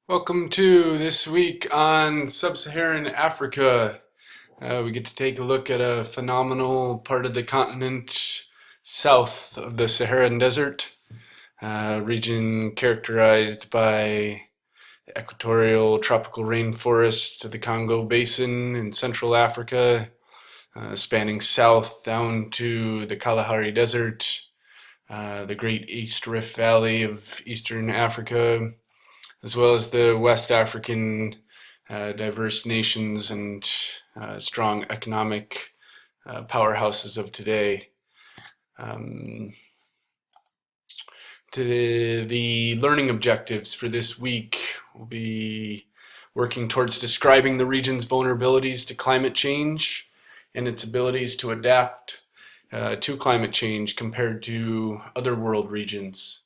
Welcome to this week on Sub-Saharan Africa. We get to take a look at a phenomenal part of the continent south of the Saharan Desert, a region characterized by the equatorial tropical rainforest of the Congo Basin in Central Africa, spanning south down to the Kalahari Desert, the Great East Rift Valley of Eastern Africa, as well as the West African diverse nations and strong economic powerhouses of today. The learning objectives for this week will be working towards describing the region's vulnerabilities to climate change and its abilities to adapt to climate change compared to other world regions.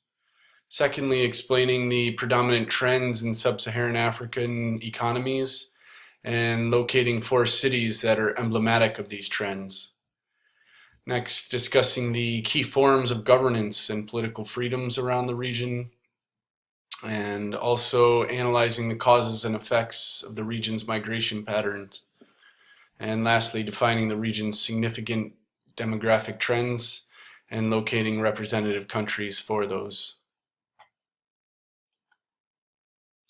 Secondly, explaining the predominant trends in sub-Saharan African economies and locating 4 cities that are emblematic of these trends. Next, discussing the key forms of governance and political freedoms around the region, and also analyzing the causes and effects of the region's migration patterns. And lastly, defining the region's significant demographic trends and locating representative countries for those.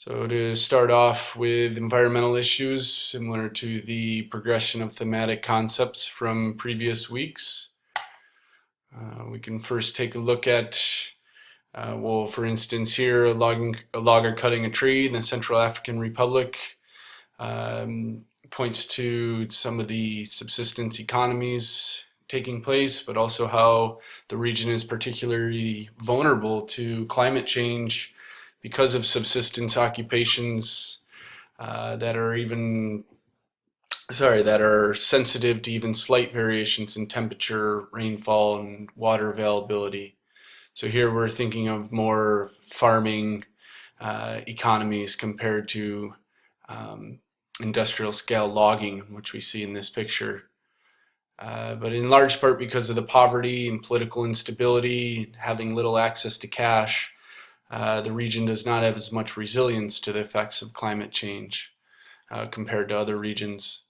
So to start off with environmental issues, similar to the progression of thematic concepts from previous weeks, we can first take a look at, well, for instance here, a logger cutting a tree in the Central African Republic points to some of the subsistence economies taking place, but also how the region is particularly vulnerable to climate change because of subsistence occupations that are sensitive to even slight variations in temperature, rainfall, and water availability. So here we're thinking of more farming economies compared to industrial scale logging, which we see in this picture. But in large part because of the poverty and political instability, having little access to cash, the region does not have as much resilience to the effects of climate change compared to other regions.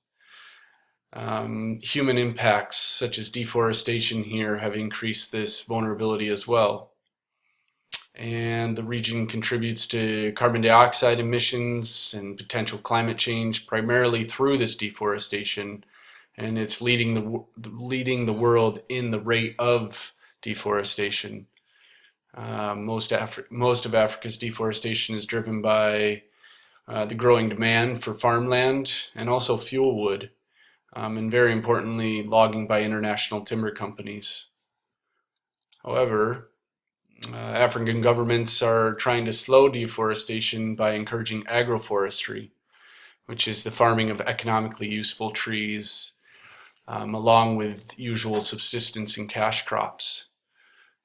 Human impacts such as deforestation here have increased this vulnerability as well. And the region contributes to carbon dioxide emissions and potential climate change primarily through this deforestation, and it's leading the world in the rate of deforestation. Most of Africa's deforestation is driven by the growing demand for farmland and also fuel wood, and very importantly, logging by international timber companies. However, African governments are trying to slow deforestation by encouraging agroforestry, which is the farming of economically useful trees, along with usual subsistence and cash crops.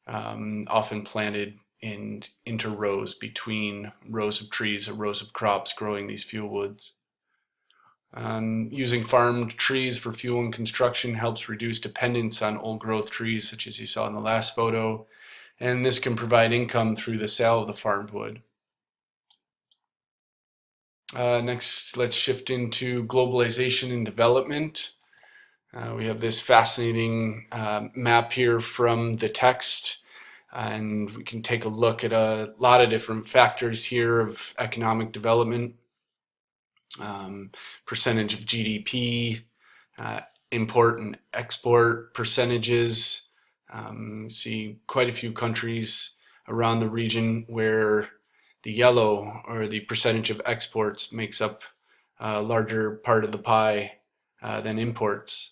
Often planted in interrows between rows of trees or rows of crops growing these fuel woods. Using farmed trees for fuel and construction helps reduce dependence on old growth trees, such as you saw in the last photo, and this can provide income through the sale of the farmed wood. Next, let's shift into globalization and development. We have this fascinating map here from the text, and we can take a look at a lot of different factors here of economic development, percentage of GDP, import and export percentages. See quite a few countries around the region where the yellow, or the percentage of exports, makes up a larger part of the pie than imports.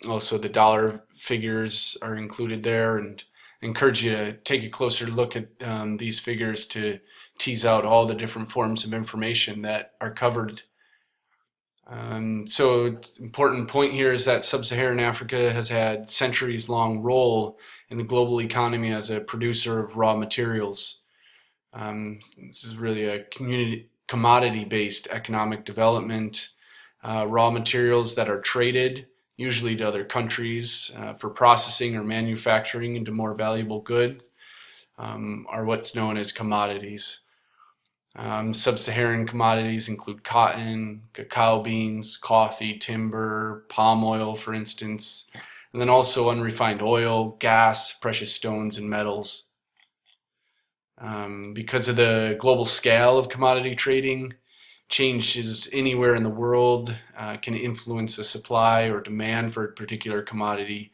Also, the dollar figures are included there, and I encourage you to take a closer look at these figures to tease out all the different forms of information that are covered. So, important point here is that Sub-Saharan Africa has had centuries-long role in the global economy as a producer of raw materials. This is really a commodity-based economic development. Raw materials that are traded, usually to other countries, for processing or manufacturing into more valuable goods, are what's known as commodities. Sub-Saharan commodities include cotton, cacao beans, coffee, timber, palm oil, for instance, and then also unrefined oil, gas, precious stones, and metals. Because of the global scale of commodity trading, changes anywhere in the world can influence the supply or demand for a particular commodity.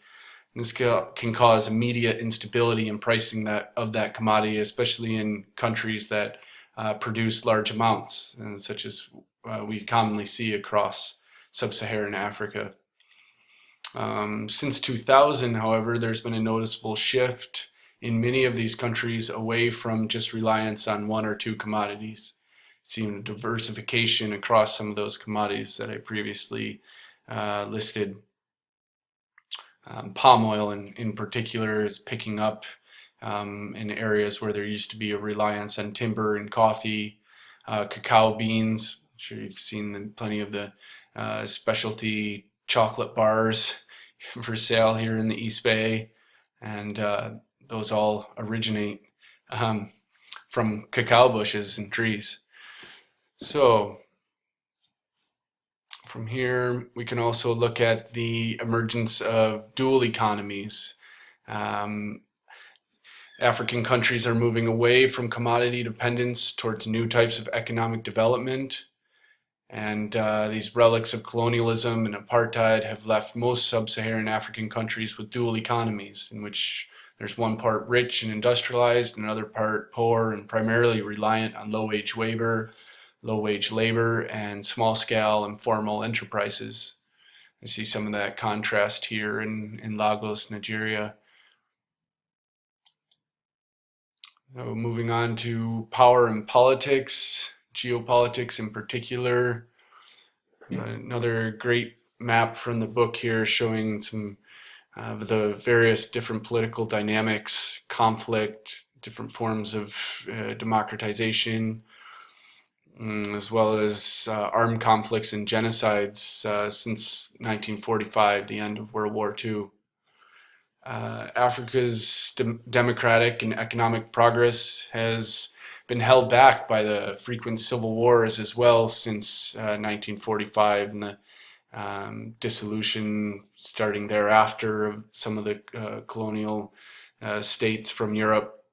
This can cause immediate instability in pricing of that commodity, especially in countries that produce large amounts, such as we commonly see across Sub-Saharan Africa. Since 2000, however, there's been a noticeable shift in many of these countries away from just reliance on one or two commodities. Seeing a diversification across some of those commodities that I previously listed. Palm oil in particular is picking up in areas where there used to be a reliance on timber and coffee. Cacao beans, I'm sure you've seen plenty of the specialty chocolate bars for sale here in the East Bay, and those all originate from cacao bushes and trees. So from here, we can also look at the emergence of dual economies. Um, African countries are moving away from commodity dependence towards new types of economic development. And these relics of colonialism and apartheid have left most sub-Saharan African countries with dual economies, in which there's one part rich and industrialized, and another part poor and primarily reliant on low-wage labor and small-scale informal enterprises. I see some of that contrast here in Lagos, Nigeria. So moving on to power and politics, geopolitics in particular. Another great map from the book here showing some of the various different political dynamics, conflict, different forms of democratization, as well as armed conflicts and genocides since 1945, the end of World War II. Africa's democratic and economic progress has been held back by the frequent civil wars as well since 1945 and the dissolution starting thereafter of some of the colonial states from Europe.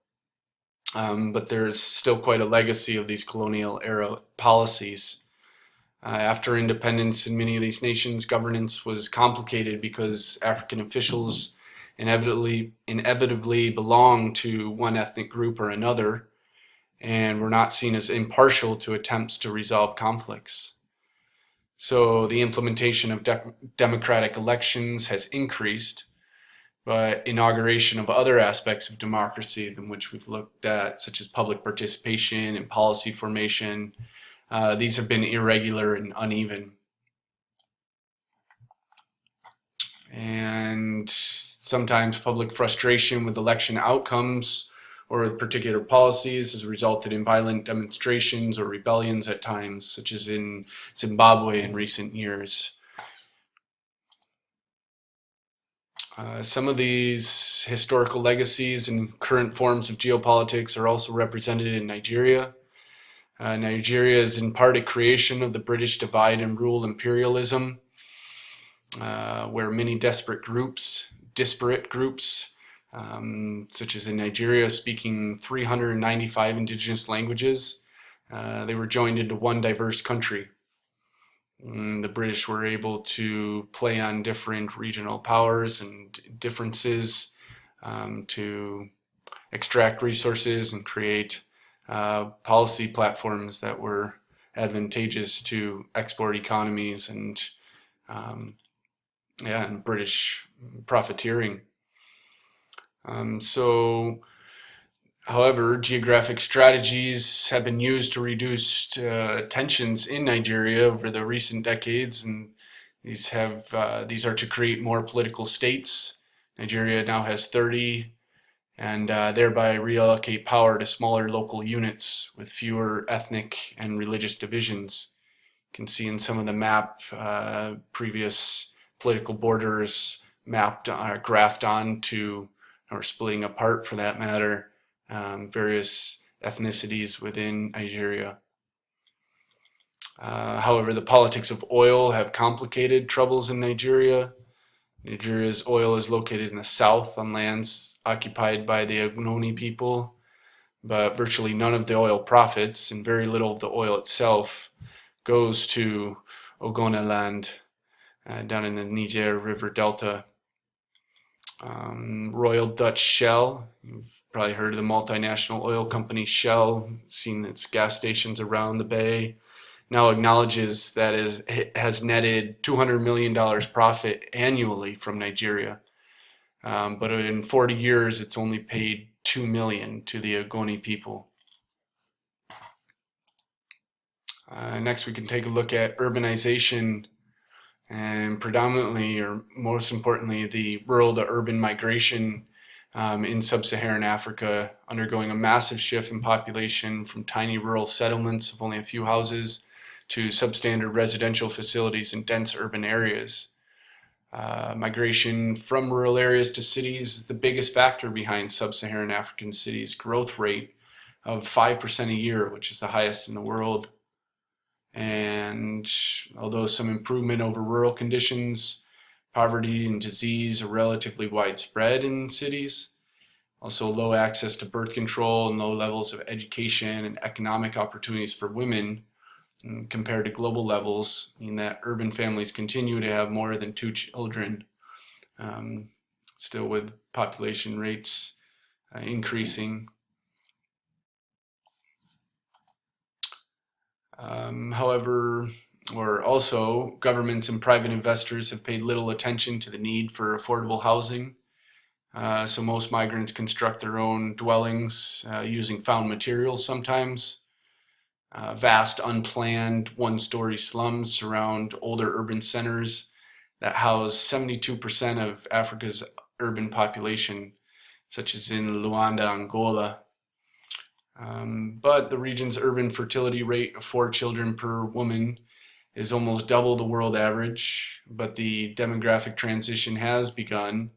But there's still quite a legacy of these colonial era policies. After independence in many of these nations, governance was complicated because African officials inevitably belonged to one ethnic group or another, and were not seen as impartial to attempts to resolve conflicts. So the implementation of democratic elections has increased, but inauguration of other aspects of democracy than which we've looked at, such as public participation and policy formation, these have been irregular and uneven. And sometimes public frustration with election outcomes or with particular policies has resulted in violent demonstrations or rebellions at times, such as in Zimbabwe in recent years. Some of these historical legacies and current forms of geopolitics are also represented in Nigeria. Nigeria is in part a creation of the British divide and rule imperialism, where many disparate groups, such as in Nigeria, speaking 395 indigenous languages, they were joined into one diverse country. The British were able to play on different regional powers and differences to extract resources and create policy platforms that were advantageous to export economies and British profiteering. However, geographic strategies have been used to reduce tensions in Nigeria over the recent decades, and these are to create more political states. Nigeria now has 30, and thereby reallocate power to smaller local units with fewer ethnic and religious divisions. You can see in some of the map previous political borders mapped, graphed onto, or splitting apart for that matter, various ethnicities within Nigeria. However, the politics of oil have complicated troubles in Nigeria. Nigeria's oil is located in the south on lands occupied by the Ogboni people, but virtually none of the oil profits and very little of the oil itself goes to Ogoniland down in the Niger River Delta. Royal Dutch Shell, you've probably heard of the multinational oil company Shell, seen its gas stations around the bay, now acknowledges that it has netted $200 million profit annually from Nigeria. But in 40 years, it's only paid $2 million to the Ogoni people. Next, we can take a look at urbanization and predominantly, or most importantly, the rural to urban migration in Sub-Saharan Africa, undergoing a massive shift in population from tiny rural settlements of only a few houses to substandard residential facilities in dense urban areas. Migration from rural areas to cities is the biggest factor behind Sub-Saharan African cities' growth rate of 5% a year, which is the highest in the world. And although some improvement over rural conditions, poverty and disease are relatively widespread in cities. Also, low access to birth control and low levels of education and economic opportunities for women compared to global levels mean that urban families continue to have more than 2 children, still with population rates increasing. However, also, governments and private investors have paid little attention to the need for affordable housing. So most migrants construct their own dwellings using found materials sometimes. Vast, unplanned, one-story slums surround older urban centers that house 72% of Africa's urban population, such as in Luanda, Angola. But the region's urban fertility rate of 4 children per woman is almost double the world average, but the demographic transition has begun,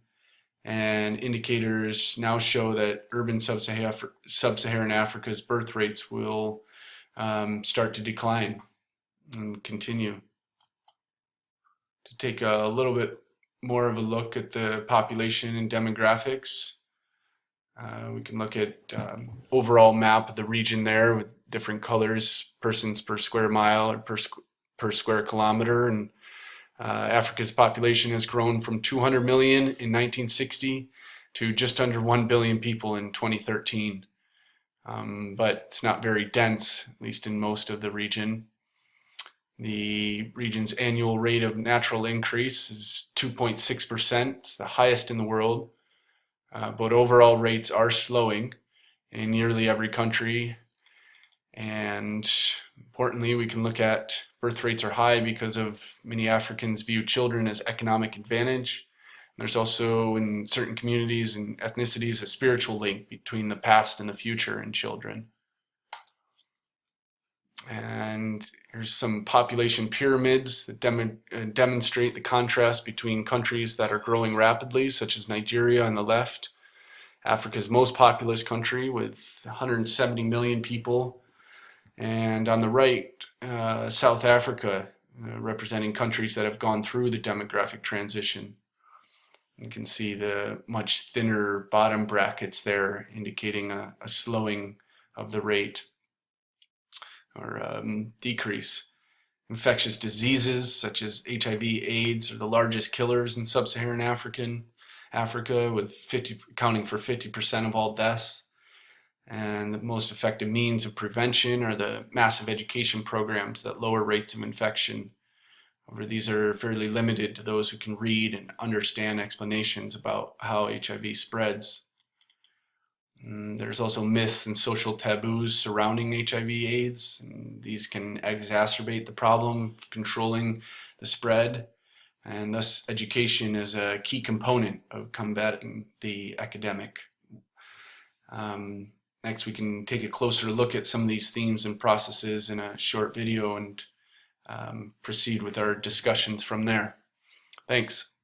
and indicators now show that urban Sub-Saharan Africa's birth rates will start to decline and continue. To take a little bit more of a look at the population and demographics, we can look at overall map of the region there with different colors, persons per square mile or per square kilometer. And Africa's population has grown from 200 million in 1960 to just under 1 billion people in 2013. But it's not very dense, at least in most of the region. The region's annual rate of natural increase is 2.6%. It's the highest in the world. But overall rates are slowing in nearly every country. And importantly, we can look at birth rates are high because of many Africans view children as economic advantage. There's also in certain communities and ethnicities a spiritual link between the past and the future in children. And here's some population pyramids that demonstrate the contrast between countries that are growing rapidly, such as Nigeria on the left, Africa's most populous country with 170 million people, and on the right, South Africa, representing countries that have gone through the demographic transition. You can see the much thinner bottom brackets there indicating a slowing of the rate or decrease. Infectious diseases such as HIV/AIDS are the largest killers in Sub-Saharan Africa, with accounting for 50% of all deaths. And the most effective means of prevention are the massive education programs that lower rates of infection. However, these are fairly limited to those who can read and understand explanations about how HIV spreads. There's also myths and social taboos surrounding HIV/AIDS. And these can exacerbate the problem of controlling the spread. And thus, education is a key component of combating the epidemic. Next, we can take a closer look at some of these themes and processes in a short video and proceed with our discussions from there. Thanks.